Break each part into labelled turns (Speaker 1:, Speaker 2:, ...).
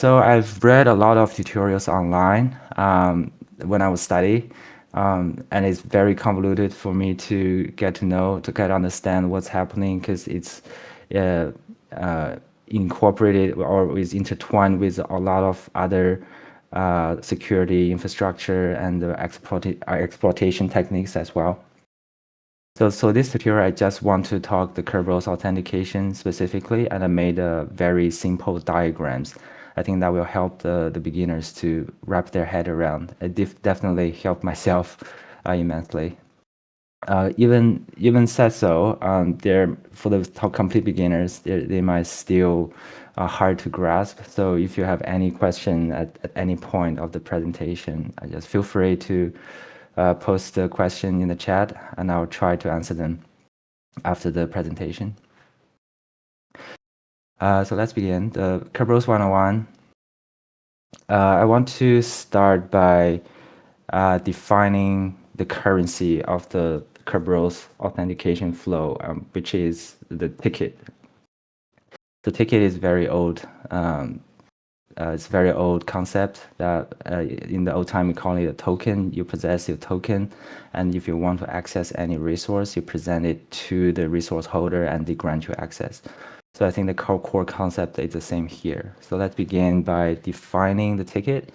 Speaker 1: So I've read a lot of tutorials online when I was studying, and it's very convoluted for me to get to know, to get to understand what's happening because it's uh, incorporated or is intertwined with a lot of other security infrastructure and exploitation techniques as well. So this tutorial, I just want to talk the Kerberos authentication specifically, and I made a very simple diagrams. I think that will help the beginners to wrap their head around. It definitely helped myself immensely. Even said so, they're for the complete beginners, they might still hard to grasp. So if you have any question at any point of the presentation, just feel free to post the question in the chat, and I'll try to answer them after the presentation. So let's begin. The Kerberos 101. I want to start by defining the currency of the Kerberos authentication flow, which is the ticket. The ticket is very old. It's a very old concept that in the old time we call it a token. You possess your token, and if you want to access any resource, you present it to the resource holder and they grant you access. So I think the core concept is the same here. So let's begin by defining the ticket.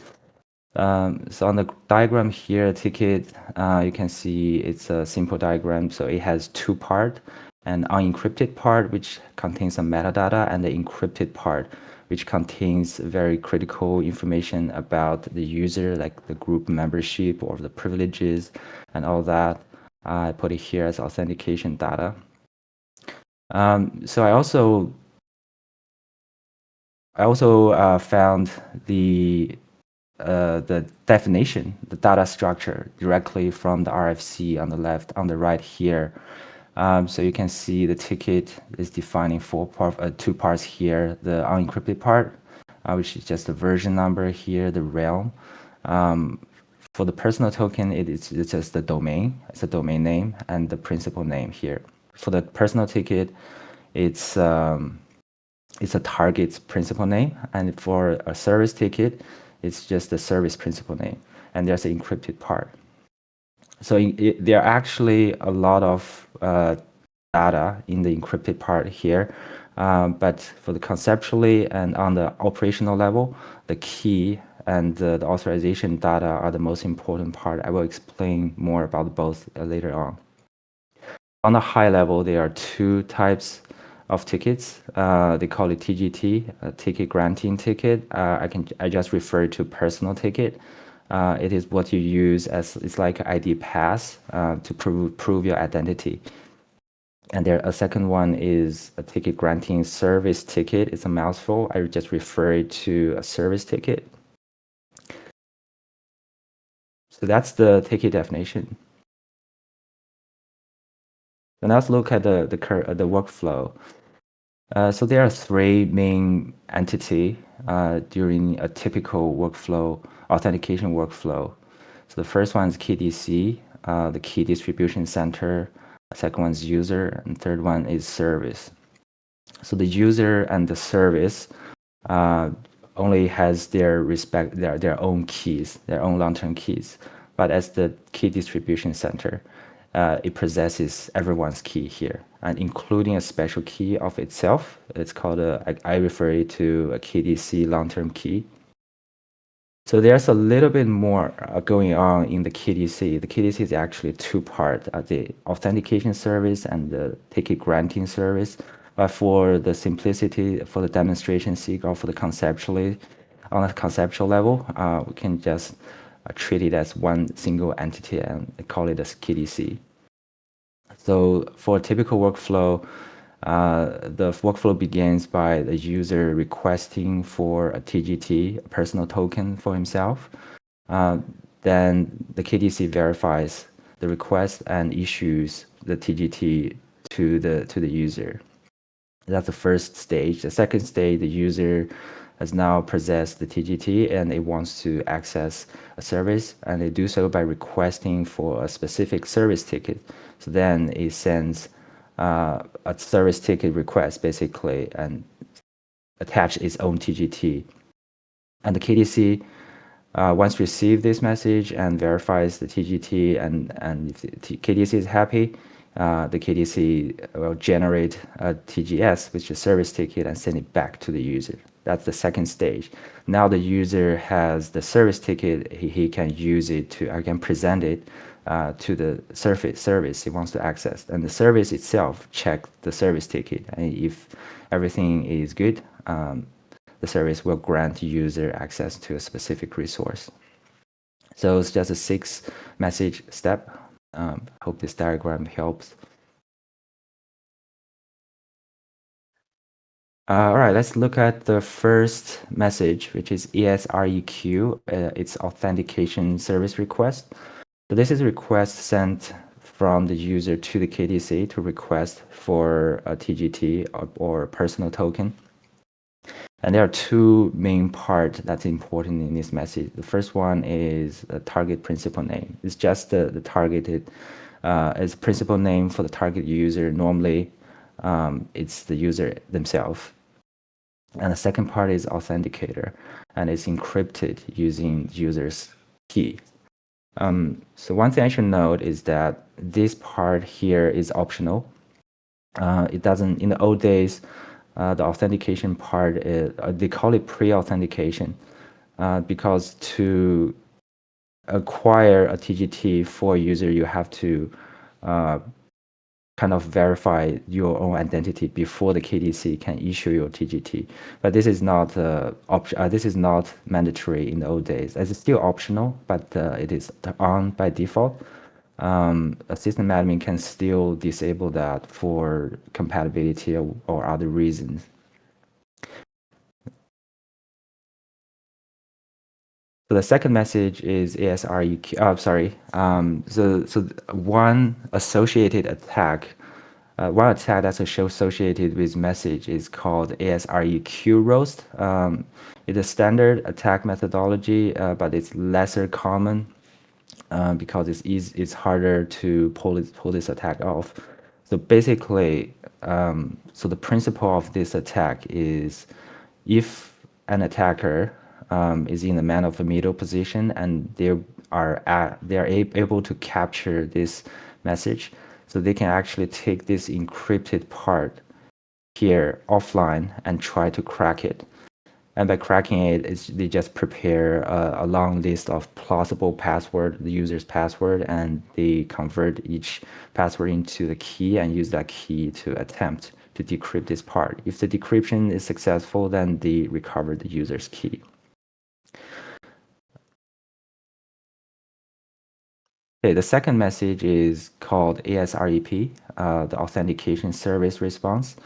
Speaker 1: So on the diagram here, ticket, you can see it's a simple diagram. So it has two parts, an unencrypted part, which contains some metadata, and the encrypted part, which contains very critical information about the user, like the group membership or the privileges and all that. I put it here as authentication data. So I also found the definition, the data structure directly from the RFC on the left, on the right here. So you can see the ticket is defined in two parts here. The unencrypted part, which is just the version number here, the realm. For the personal token, it's just the domain. It's a domain name and the principal name here. For the personal ticket, it's a target's principal name, and for a service ticket, it's just the service principal name, and there's an encrypted part. So there are actually a lot of data in the encrypted part here, but for the conceptually and on the operational level, the key and the authorization data are the most important part. I will explain more about both later on. On the high level, there are two types of tickets. They call it TGT, ticket granting ticket. I just refer to personal ticket. It is what you use as, it's like an ID pass to prove your identity. And a second one is a ticket granting service ticket. It's a mouthful. I just refer it to a service ticket. So that's the ticket definition. And let's look at the workflow. So there are three main entities during a typical workflow, authentication workflow. So the first one is KDC, the key distribution center. The second one is user, and third one is service. So the user and the service only has their own keys, their own long-term keys. But as the key distribution center, it possesses everyone's key here, and including a special key of itself. It's called I refer it to a KDC long-term key. So there's a little bit more going on in the KDC. The KDC is actually two parts, the authentication service and the ticket granting service. But for the simplicity, for the demonstration sake, or for the on a conceptual level, we can just treat it as one single entity and call it as KDC. So for a typical workflow, the workflow begins by the user requesting for a TGT, a personal token for himself. Then the KDC verifies the request and issues the TGT to the user. That's the first stage. The second stage, the user has now possessed the TGT and it wants to access a service, and they do so by requesting for a specific service ticket. So then it sends a service ticket request basically and attach its own TGT. And the KDC, once receive this message and verifies the TGT, and if the KDC is happy, the KDC will generate a TGS, which is service ticket, and send it back to the user. That's the second stage. Now the user has the service ticket. He can use it to, I can present it to the service he wants to access. And the service itself check the service ticket. And if everything is good, the service will grant user access to a specific resource. So it's just a 6-message step. Hope this diagram helps. All right, let's look at the first message, which is ESREQ. It's authentication service request. So this is a request sent from the user to the KDC to request for a TGT or personal token. And there are two main parts that's important in this message. The first one is a target principal name. It's just the targeted, it's principal name for the target user. Normally, it's the user themselves. And the second part is authenticator, and it's encrypted using user's key. So one thing I should note is that this part here is optional. It doesn't, in the old days, the authentication part, they call it pre-authentication, because to acquire a TGT for a user, you have to kind of verify your own identity before the KDC can issue your TGT. But this is not this is not mandatory in the old days. It's still optional, but it is on by default. A system admin can still disable that for compatibility or other reasons. So the second message is ESREQ. So one associated attack, one attack that's associated with message is called ESREQ roast. It's a standard attack methodology, but it's lesser common because it's harder to pull this attack off. So basically, so the principle of this attack is if an attacker is in the man of the middle position and they are able to capture this message, so they can actually take this encrypted part here offline and try to crack it. And by cracking it, they just prepare a long list of plausible password, the user's password, and they convert each password into the key and use that key to attempt to decrypt this part. If the decryption is successful, then they recover the user's key. Okay, the second message is called ASREP, the Authentication Service Response.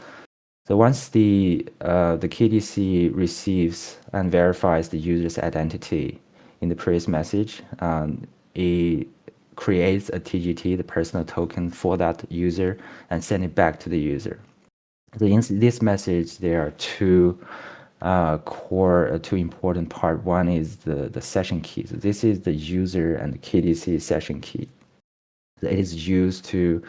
Speaker 1: So once the KDC receives and verifies the user's identity in the previous message, it creates a TGT, the personal token, for that user and send it back to the user. So in this message, there are two two important part. One is the session key. So this is the user and the KDC session key. It is used to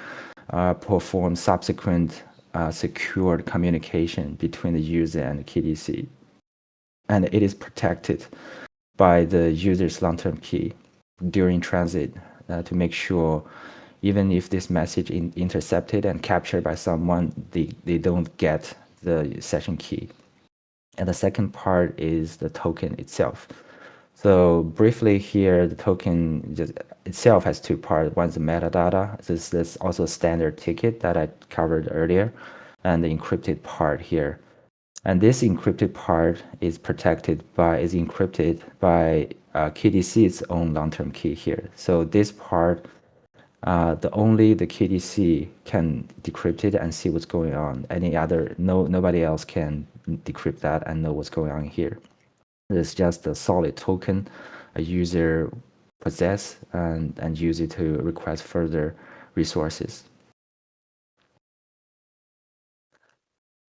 Speaker 1: perform subsequent secured communication between the user and the KDC. And it is protected by the user's long-term key during transit to make sure even if this message is intercepted and captured by someone, they don't get the session key. And the second part is the token itself. So briefly here, the token itself has two parts. One's the metadata. This is also a standard ticket that I covered earlier, and the encrypted part here. And this encrypted part is encrypted by KDC's own long-term key here. So this part, only the KDC can decrypt it and see what's going on. Nobody else can decrypt that and know what's going on here. It's just a solid token a user possess and use it to request further resources.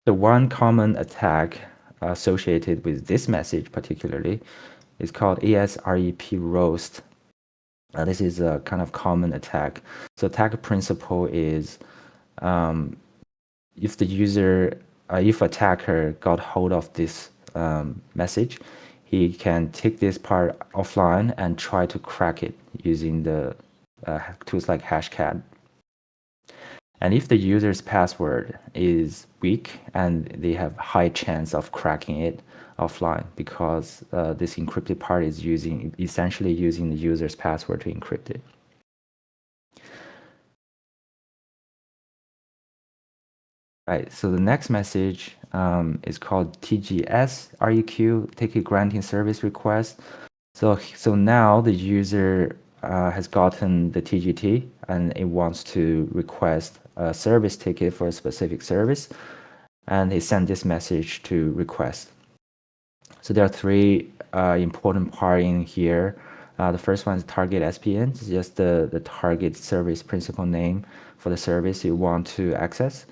Speaker 1: The one common attack associated with this message particularly is called ESREP roast. This is a kind of common attack. So attack principle is if attacker got hold of this message, he can take this part offline and try to crack it using the tools like Hashcat. And if the user's password is weak, and they have high chance of cracking it offline, because this encrypted part is essentially using the user's password to encrypt it. Right, so the next message is called TGS REQ, ticket granting service request. So now the user has gotten the TGT and it wants to request a service ticket for a specific service, and he sent this message to request. So there are three important parts in here. The first one is target SPN. It's just the target service principal name for the service you want to access,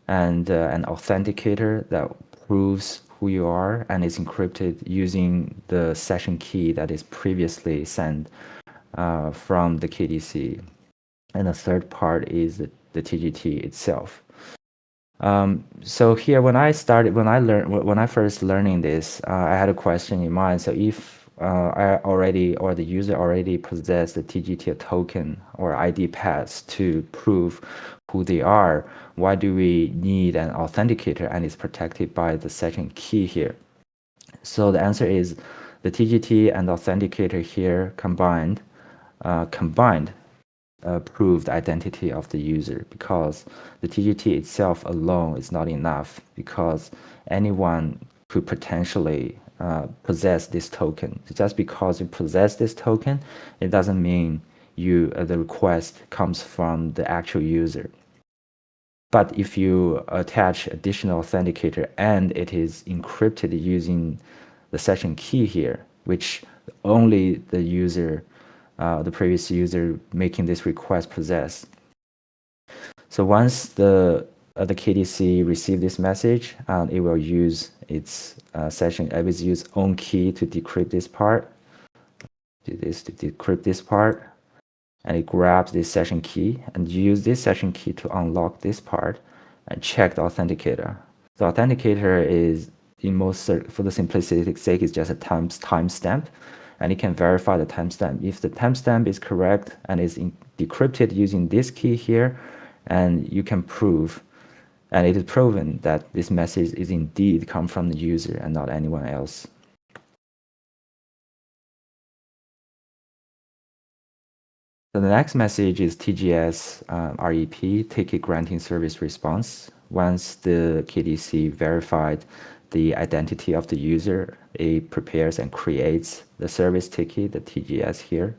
Speaker 1: and an authenticator that proves who you are and is encrypted using the session key that is previously sent from the KDC. And the third part is the TGT itself. So here, when I first learning this, I had a question in mind. So if the user already possess the TGT token or ID pass to prove who they are, why do we need an authenticator and it's protected by the session key here? So the answer is the TGT and authenticator here combined prove the identity of the user, because the TGT itself alone is not enough, because anyone could potentially possess this token. Just because you possess this token, it doesn't mean the request comes from the actual user. But if you attach additional authenticator and it is encrypted using the session key here, which only the user, the previous user making this request possess. So once the KDC receive this message, it will use its it will use own key to decrypt this part. Do this to decrypt this part, and it grabs this session key and use this session key to unlock this part and check the authenticator. The authenticator is, for the simplicity sake, is just a timestamp, and it can verify the timestamp. If the timestamp is correct and is decrypted using this key here, and you can prove, and it is proven that this message is indeed come from the user and not anyone else. So the next message is TGS REP, ticket granting service response. Once the KDC verified the identity of the user, it prepares and creates the service ticket, the TGS here,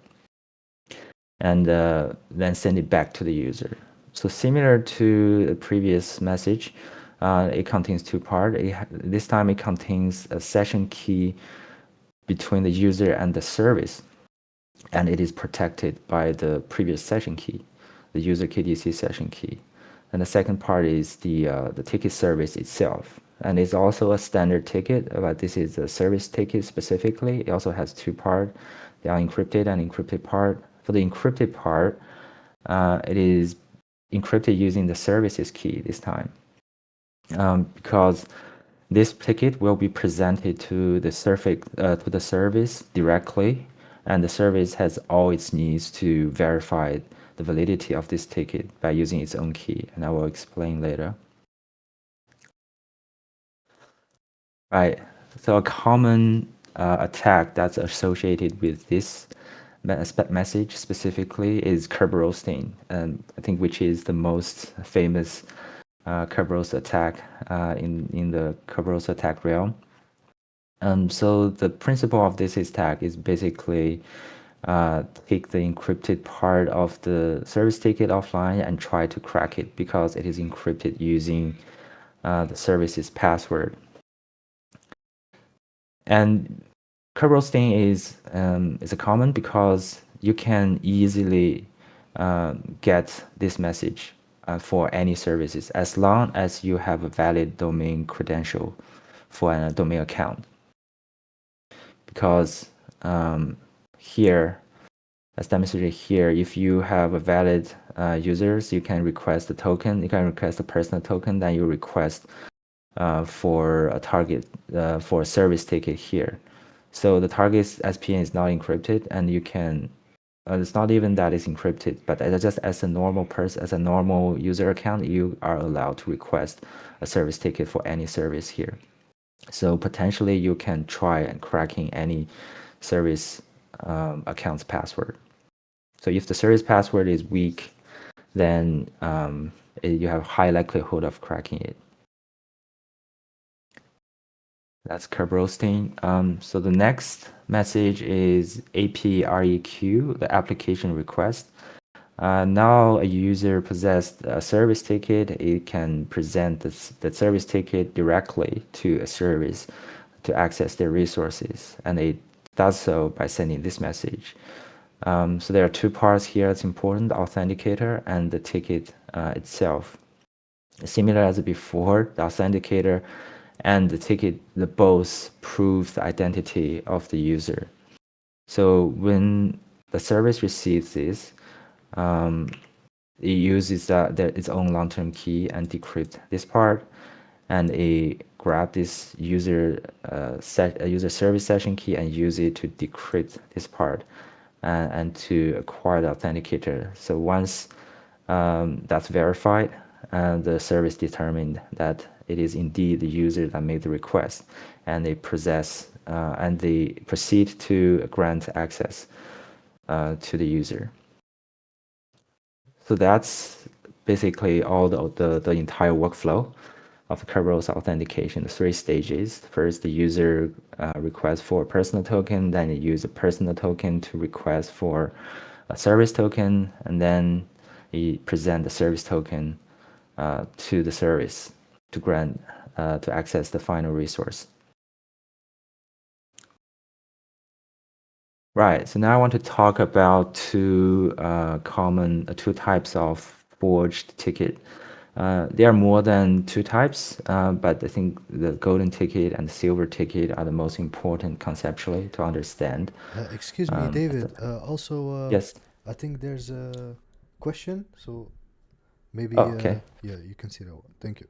Speaker 1: and then send it back to the user. So similar to the previous message, it contains two parts. This time it contains a session key between the user and the service, and it is protected by the previous session key, the user KDC session key. And the second part is the ticket service itself. And it's also a standard ticket, but this is a service ticket specifically. It also has two parts, the unencrypted and encrypted part. For the encrypted part, it is encrypted using the services key this time, because this ticket will be presented to the service directly, and the service has all its needs to verify the validity of this ticket by using its own key, and I will explain later. Right, so a common attack that's associated with this message specifically is Kerberoasting, and I think which is the most famous Kerberos attack in the Kerberos attack realm. So the principle of this attack is basically take the encrypted part of the service ticket offline and try to crack it, because it is encrypted using the service's password. And Kerberoasting is a common because you can easily get this message for any services as long as you have a valid domain credential for a domain account. Because here, as demonstrated here, if you have a valid users, you can request a token, you can request a personal token, then you request for a target for a service ticket here. So the target's SPN is not encrypted, and you can. It's not even that it's encrypted, but just as a normal person, as a normal user account, you are allowed to request a service ticket for any service here. So potentially you can try and cracking any service account's password. So if the service password is weak, then you have high likelihood of cracking it. That's Kerberoasting. So the next message is APREQ, the application request. Now a user possessed a service ticket, it can present the service ticket directly to a service to access their resources, and it does so by sending this message. So there are two parts here that's important, the authenticator and the ticket itself. Similar as before, the authenticator and the ticket, the both prove the identity of the user. So when the service receives this, it uses its own long-term key and decrypt this part, and it grab this user service session key and use it to decrypt this part and to acquire the authenticator. So once that's verified, the service determined that it is indeed the user that made the request, and they proceed to grant access to the user. So that's basically all the entire workflow of Kerberos authentication, the three stages. First, the user requests for a personal token, then you use a personal token to request for a service token, and then you present the service token to the service to grant to access the final resource. Right. So now I want to talk about two types of forged ticket. There are more than two types, but I think the golden ticket and the silver ticket are the most important conceptually to understand.
Speaker 2: Excuse me, David.
Speaker 1: Yes.
Speaker 2: I think there's a question, so
Speaker 1: Oh,
Speaker 2: maybe,
Speaker 1: okay.
Speaker 2: yeah, you can see that one. Thank you.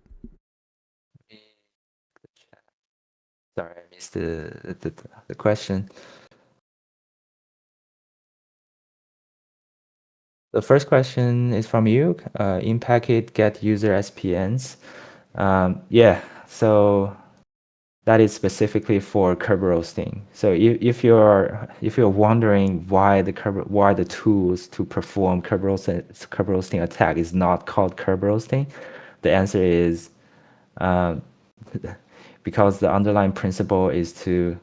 Speaker 1: Sorry, I missed the question. The first question is from you. In packet get user SPNs. Yeah. So that is specifically for Kerberoasting. So if you're wondering why the tools to perform Kerberoasting attack is not called Kerberoasting, the answer is because the underlying principle is to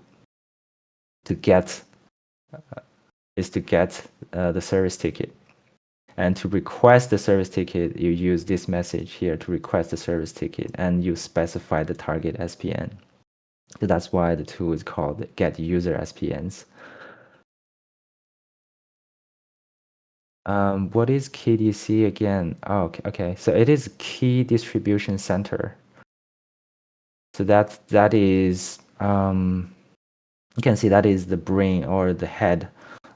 Speaker 1: get the service ticket. And to request the service ticket, you use this message here to request the service ticket, and you specify the target SPN. So that's why the tool is called get user SPNs. What is KDC again? Oh, okay. So it is key distribution center. So that is you can see that is the brain or the head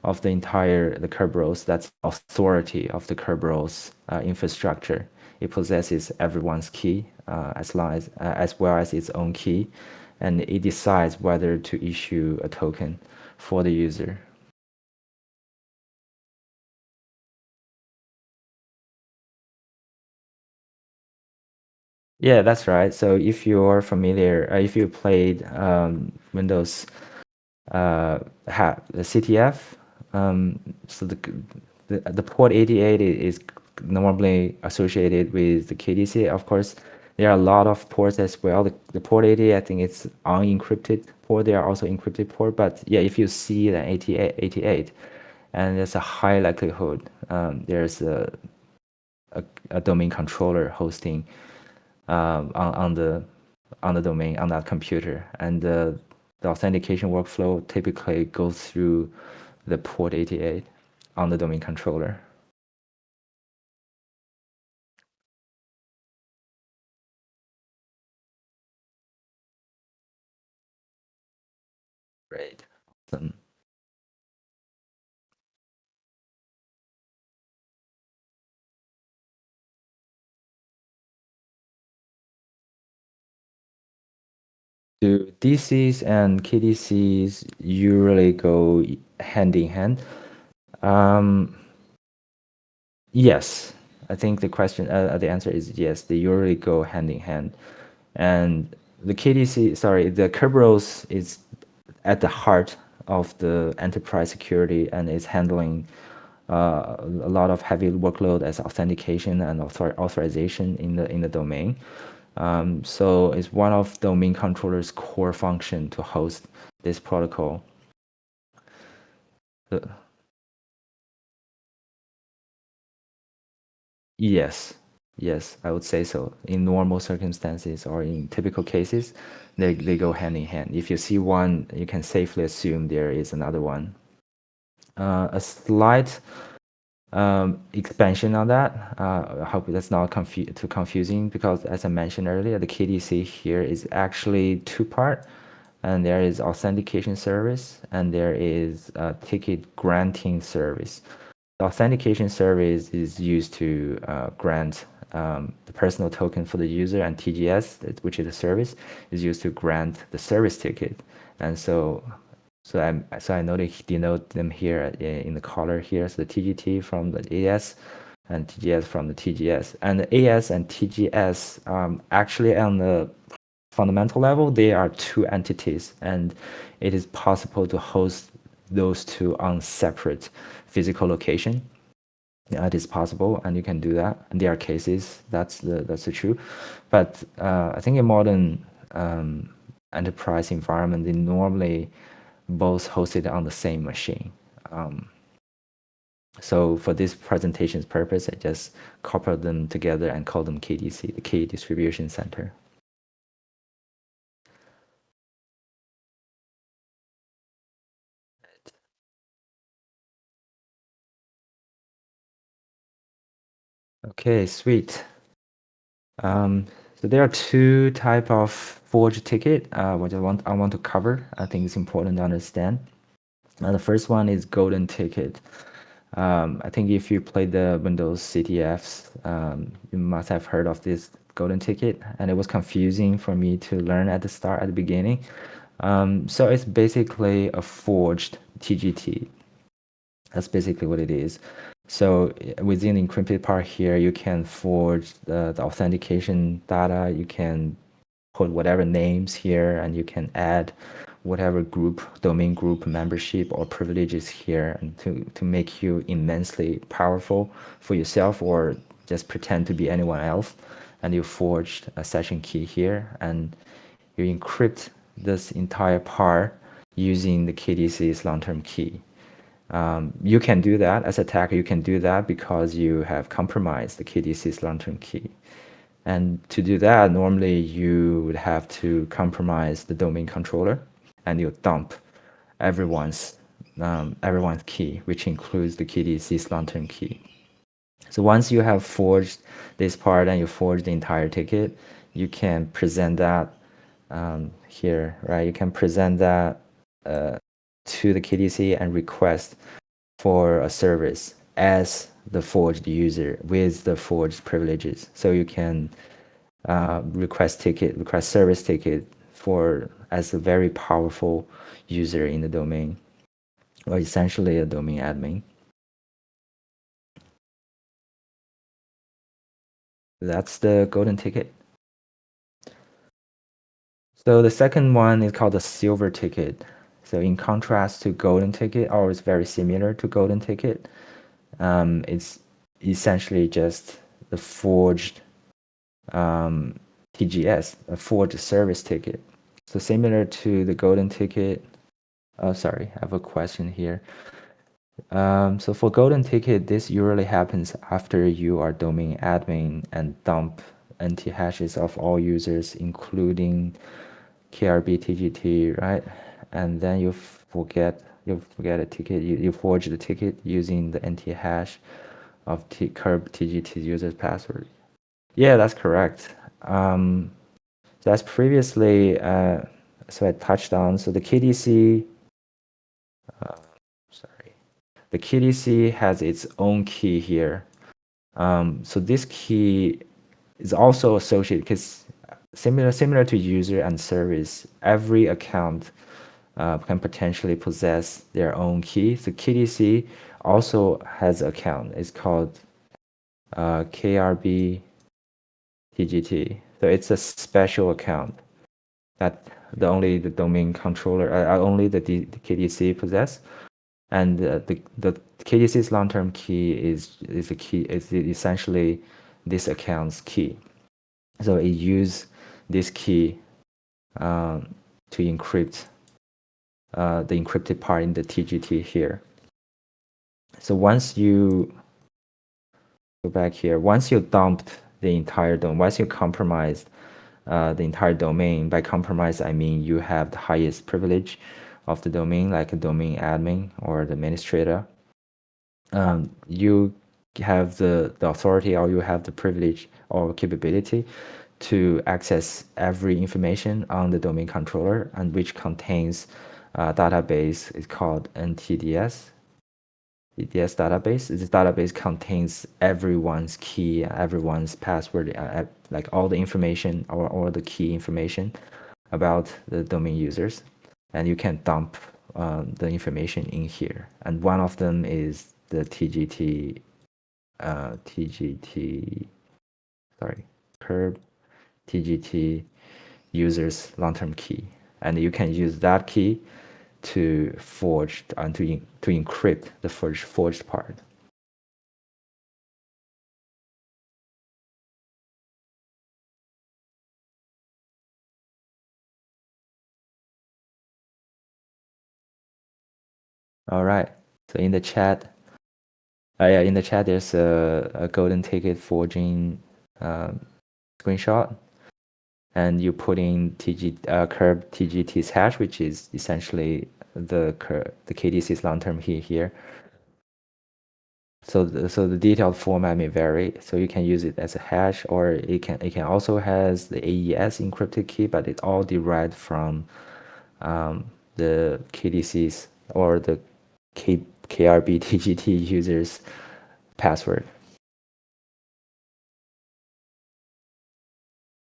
Speaker 1: of the Kerberos. That's authority of the Kerberos infrastructure. It possesses everyone's key as well as its own key, and it decides whether to issue a token for the user. Yeah, that's right. So if you're familiar, if you played Windows the CTF, so the port 88 is normally associated with the KDC. Of course, there are a lot of ports as well. The port 88, I think it's unencrypted port. There are also encrypted port, but yeah, if you see the 88, and there's a high likelihood there's a domain controller hosting on the domain on that computer, and the authentication workflow typically goes through the port 88 on the domain controller. Great. Awesome. Do DCs and KDCs usually go hand in hand? Yes, I think the answer is yes. They usually go hand in hand, and the Kerberos is at the heart of the enterprise security and is handling a lot of heavy workload as authentication and authorization in the domain. So it's one of domain controller's core function to host this protocol. Uh, yes, yes, I would say so. In normal circumstances or in typical cases, they go hand in hand. If you see one, you can safely assume there is another one. A slight expansion on that. I hope that's not too confusing because, as I mentioned earlier, the KDC here is actually two-part, and there is authentication service and there is a ticket granting service. The authentication service is used to grant the personal token for the user, and TGS, which is the service, is used to grant the service ticket. And so I denote them here in the color here. So the TGT from the AS and TGS from the TGS. And the AS and TGS actually on the fundamental level, they are two entities, and it is possible to host those two on separate physical location. Yeah, it is possible, and you can do that. And there are cases that's the truth. But I think in modern enterprise environment, they normally both hosted on the same machine. So for this presentation's purpose, I just couple them together and call them KDC, the Key Distribution Center. Okay, sweet. So there are two type of forged ticket which I want to cover. I think it's important to understand. The first one is golden ticket. I think if you play the Windows CTFs, you must have heard of this golden ticket, and it was confusing for me to learn at the beginning. So it's basically a forged TGT. That's basically what it is. So within the encrypted part here, you can forge the authentication data. You can put whatever names here, and you can add whatever domain group membership or privileges here, and to make you immensely powerful for yourself, or just pretend to be anyone else. And you forged a session key here, and you encrypt this entire part using the KDC's long-term key. You can do that as attacker. You can do that because you have compromised the KDC's long-term key. And to do that, normally you would have to compromise the domain controller, and you dump everyone's key, which includes the KDC's long-term key. So once you have forged this part and you forge the entire ticket, you can present that here, right? You can present that to the KDC and request for a service as the forged user with the forged privileges. So you can request service ticket as a very powerful user in the domain, or essentially a domain admin. That's the golden ticket. So the second one is called the silver ticket. So in contrast to golden ticket, or it's very similar to golden ticket, it's essentially just the forged TGS, a forged service ticket. So similar to the golden ticket. Oh, sorry, I have a question here. So for golden ticket, this usually happens after you are domain admin and dump NT hashes of all users, including KRB TGT, right? And then you forget a ticket. You forge the ticket using the NT hash of curb TGT user's password. Yeah, that's correct. So as previously, so I touched on, so the KDC, the KDC has its own key here. So this key is also associated, because similar to user and service, every account can potentially possess their own key. So KDC also has an account. It's called KRB TGT. So it's a special account that only the domain controller, only the KDC possess. And the KDC's long-term key is essentially this account's key. So it use this key to encrypt the encrypted part in the TGT here. So once you go back here, once you dumped the entire domain, once you compromised the entire domain, by compromise I mean you have the highest privilege of the domain, like a domain admin or the administrator. You have the authority, or you have the privilege or capability to access every information on the domain controller, and which contains a database. It's called NTDS. DDS database. This database contains everyone's key, everyone's password, like all the information or all the key information about the domain users, and you can dump the information in here. And one of them is the TGT, Kerb TGT users long-term key, and you can use that key to forge and to encrypt the forged part. All right. So in the chat, there's a golden ticket forging screenshot, and you put in Kerb TGT's hash, which is essentially the KDC's long-term key here. So the detailed format may vary. So you can use it as a hash, or it can also has the AES encrypted key, but it's all derived from the KDC's or the KRB TGT user's password.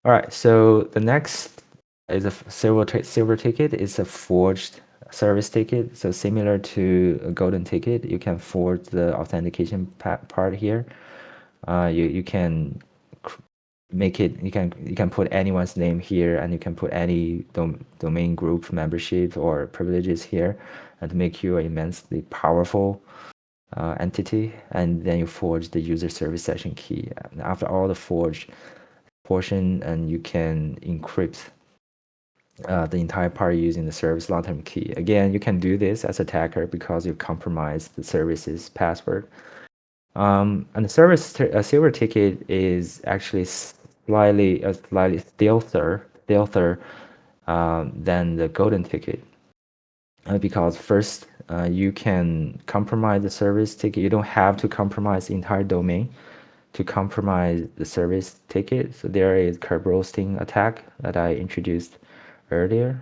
Speaker 1: All right, so the next is a silver ticket. It's a forged service ticket. So similar to a golden ticket, you can forge the authentication part here. You can make it. You can put anyone's name here, and you can put any domain group membership or privileges here, and to make you an immensely powerful entity. And then you forge the user service session key. And after all the forged portion, and you can encrypt the entire part using the service long-term key. Again, you can do this as attacker because you compromised the service's password. And the service silver ticket is actually slightly stealthier than the golden ticket, because first you can compromise the service ticket. You don't have to compromise the entire domain to compromise the service ticket. So there is Kerberoasting attack that I introduced earlier.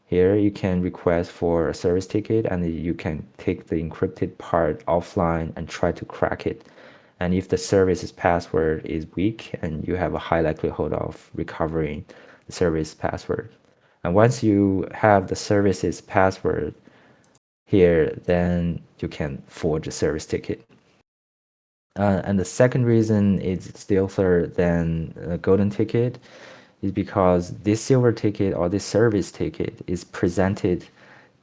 Speaker 1: Here you can request for a service ticket, and you can take the encrypted part offline and try to crack it. And if the service's password is weak, and you have a high likelihood of recovering the service password. And once you have the service's password here, then you can forge a service ticket. And the second reason it's stealthier than a golden ticket is because this silver ticket or this service ticket is presented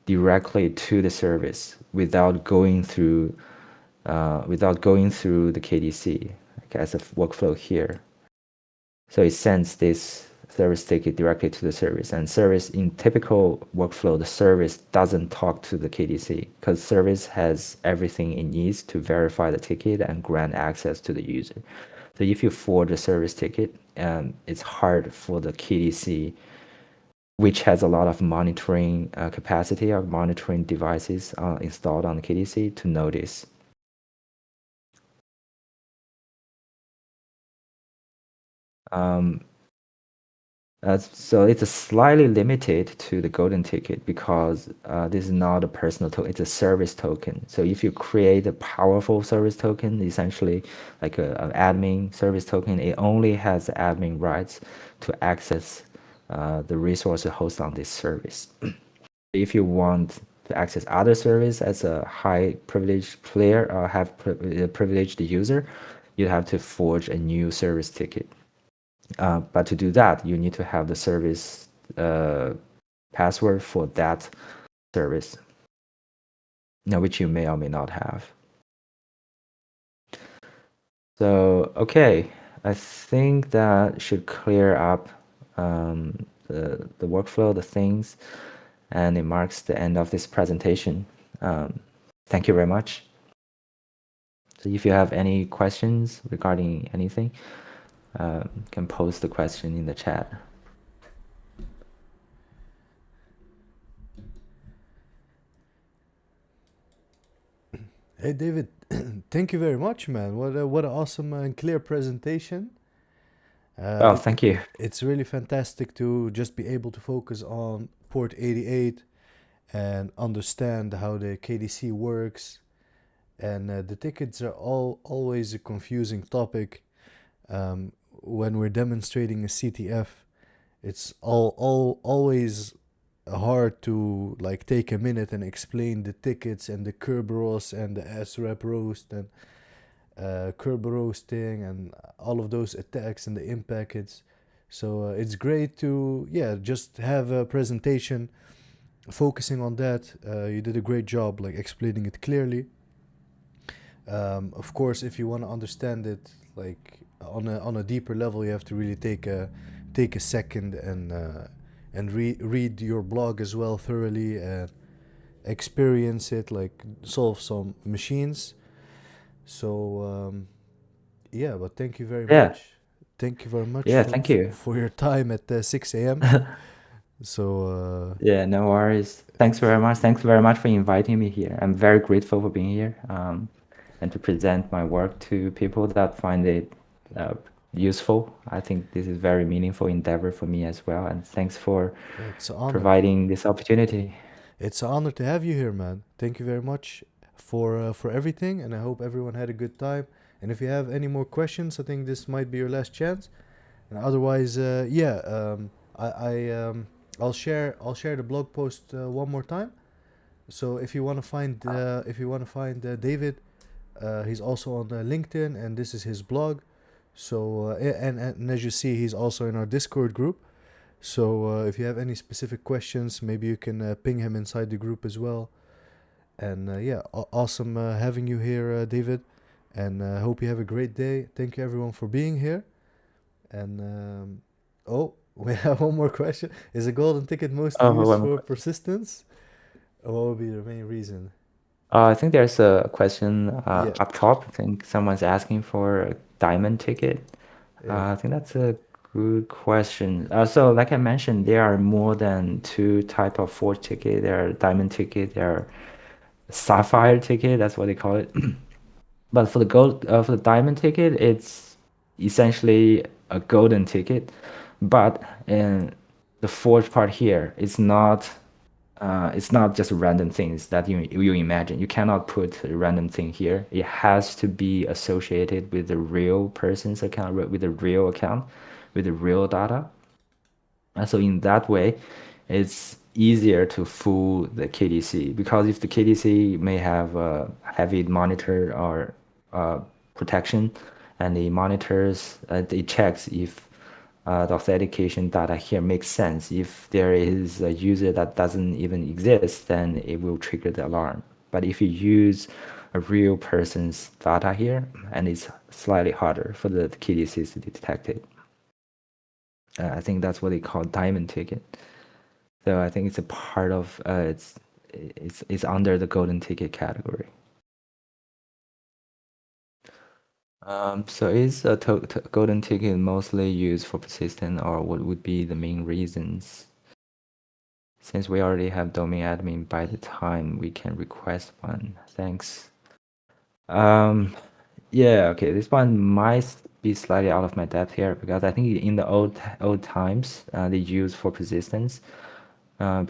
Speaker 1: directly to the service without going through the KDC, like as a workflow here. So it sends this service ticket directly to the service, and service in typical workflow, the service doesn't talk to the KDC because service has everything it needs to verify the ticket and grant access to the user. So if you forge a service ticket, it's hard for the KDC, which has a lot of monitoring capacity or monitoring devices installed on the KDC, to notice. So it's a slightly limited to the golden ticket because this is not a personal token, it's a service token. So if you create a powerful service token, essentially like an admin service token, it only has admin rights to access the resources hosted on this service. If you want to access other service as a high privileged player or have privileged user, you have to forge a new service ticket. But to do that, you need to have the service password for that service, now which you may or may not have. So, okay, I think that should clear up the workflow, the things, and it marks the end of this presentation. Thank you very much. So if you have any questions regarding anything, you can post the question in the chat.
Speaker 2: Hey, David, thank you very much, man. What an awesome and clear presentation.
Speaker 1: Oh, thank you.
Speaker 2: It's really fantastic to just be able to focus on port 88 and understand how the KDC works. And the tickets are always a confusing topic. When we're demonstrating a CTF, it's always hard to like take a minute and explain the tickets and the Kerberos and the SREP roast and Kerberoasting and all of those attacks and the imp packets. So it's great to just have a presentation focusing on that. You did a great job like explaining it clearly. Of course, if you want to understand it like on a deeper level, you have to really take a second and read your blog as well thoroughly and experience it, like solve some machines. So but thank you very
Speaker 1: Yeah.
Speaker 2: much. Thank you very much
Speaker 1: Yeah, thank you.
Speaker 2: for your time at 6 a.m. So
Speaker 1: Yeah, no worries. Thanks very much. Thanks very much for inviting me here. I'm very grateful for being here, and to present my work to people that find it useful. I think this is very meaningful endeavor for me as well. And thanks for
Speaker 2: it's an honor.
Speaker 1: providing this opportunity.
Speaker 2: It's an honor to have you here, man. Thank you very much for everything, and I hope everyone had a good time. And if you have any more questions, I think this might be your last chance. And otherwise, I'll share the blog post one more time. So if you want to find David, he's also on LinkedIn, and this is his blog. So and as you see, he's also in our Discord group. So if you have any specific questions, maybe you can ping him inside the group as well. And awesome having you here, David. And I hope you have a great day. Thank you everyone for being here. And we have one more question. Is a golden ticket mostly
Speaker 1: Oh,
Speaker 2: used
Speaker 1: one more
Speaker 2: for
Speaker 1: question.
Speaker 2: persistence? Or what would be the main reason?
Speaker 1: I think there's a question
Speaker 2: Yeah,
Speaker 1: up top. I think someone's asking for a diamond ticket.
Speaker 2: yeah.
Speaker 1: I think that's a good question. So like I mentioned, there are more than two type of forge ticket. There are diamond ticket, there are sapphire ticket, that's what they call it. But for the diamond ticket, it's essentially a golden ticket. But in the forge part here, it's not just random things that you imagine. You cannot put a random thing here. It has to be associated with the real person's account, with the real account, with the real data. And so in that way, it's easier to fool the KDC, because if the KDC may have a heavy monitor or protection, and it monitors, it checks if the authentication data here makes sense. If there is a user that doesn't even exist, then it will trigger the alarm. But if you use a real person's data here, and it's slightly harder for the KDCs to detect it. I think that's what they call diamond ticket. So I think it's a part of it's under the golden ticket category. So is a golden ticket mostly used for persistent, or what would be the main reasons? Since we already have domain admin by the time we can request one. Thanks. Yeah, okay. This one might be slightly out of my depth here because I think in the old times they used for persistence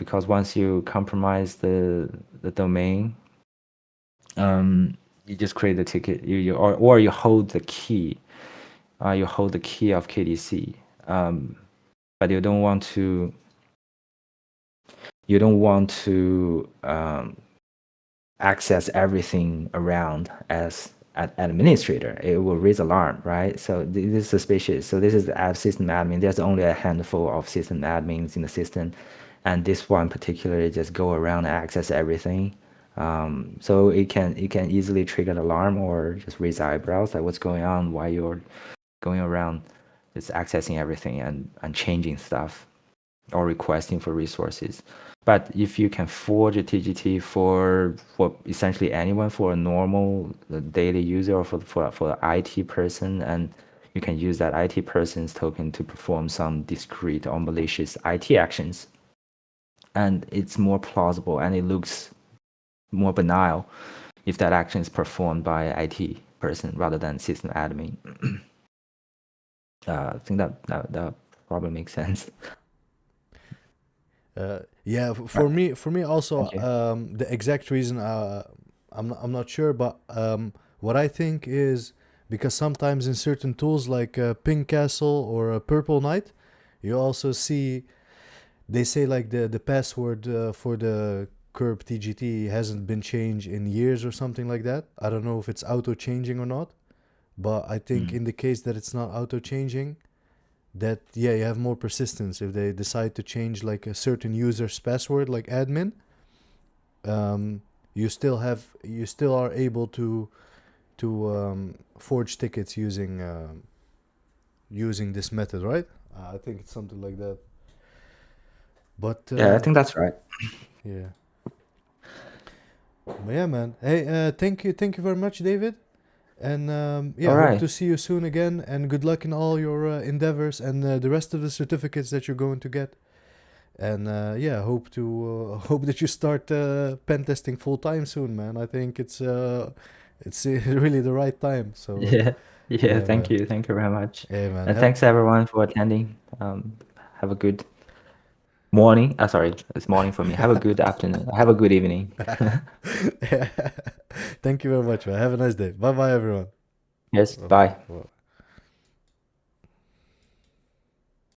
Speaker 1: because once you compromise the domain, you just create the ticket. Or you hold the key. You hold the key of KDC, but you don't want to. You don't want to access everything around as an administrator. It will raise alarm, right? So this is suspicious. So this is the system admin. There's only a handful of system admins in the system, and this one particularly just go around and access everything. So it can easily trigger an alarm or just raise eyebrows, like what's going on, why you're going around just accessing everything and changing stuff or requesting for resources. But if you can forge a TGT for essentially anyone, for a normal daily user or for an IT person, and you can use that IT person's token to perform some discrete or malicious IT actions, and it's more plausible and it looks more banal if that action is performed by an IT person rather than system admin. I think that probably makes sense.
Speaker 2: Yeah, for me also,
Speaker 1: Thank you.
Speaker 2: the exact reason, I'm not sure, but what I think is because sometimes in certain tools like Pink Castle or Purple Knight, you also see they say like the password for the Kerb TGT hasn't been changed in years or something like that. I don't know if it's auto changing or not, but I think in the case that it's not auto changing, that yeah, you have more persistence if they decide to change like a certain user's password, like admin. You still are able to forge tickets using this method, right? I think it's something like that. But
Speaker 1: Yeah, I think that's right.
Speaker 2: yeah, but yeah, man. Hey, thank you very much, David. And yeah,
Speaker 1: All
Speaker 2: hope
Speaker 1: right.
Speaker 2: to see you soon again. And good luck in all your endeavors and the rest of the certificates that you're going to get. And yeah, hope that you start pen testing full time soon, man. I think it's really the right time. So
Speaker 1: Yeah. Yeah.
Speaker 2: yeah,
Speaker 1: Thank
Speaker 2: man.
Speaker 1: you. Thank you very much.
Speaker 2: Hey, man.
Speaker 1: And thanks everyone for attending. Have a good morning. Sorry, it's morning for me. Have a good afternoon. Have a good evening.
Speaker 2: Thank you very much, man. Have a nice day. Bye bye, everyone.
Speaker 1: Yes.
Speaker 2: Bye bye.
Speaker 1: Bye.
Speaker 2: Bye.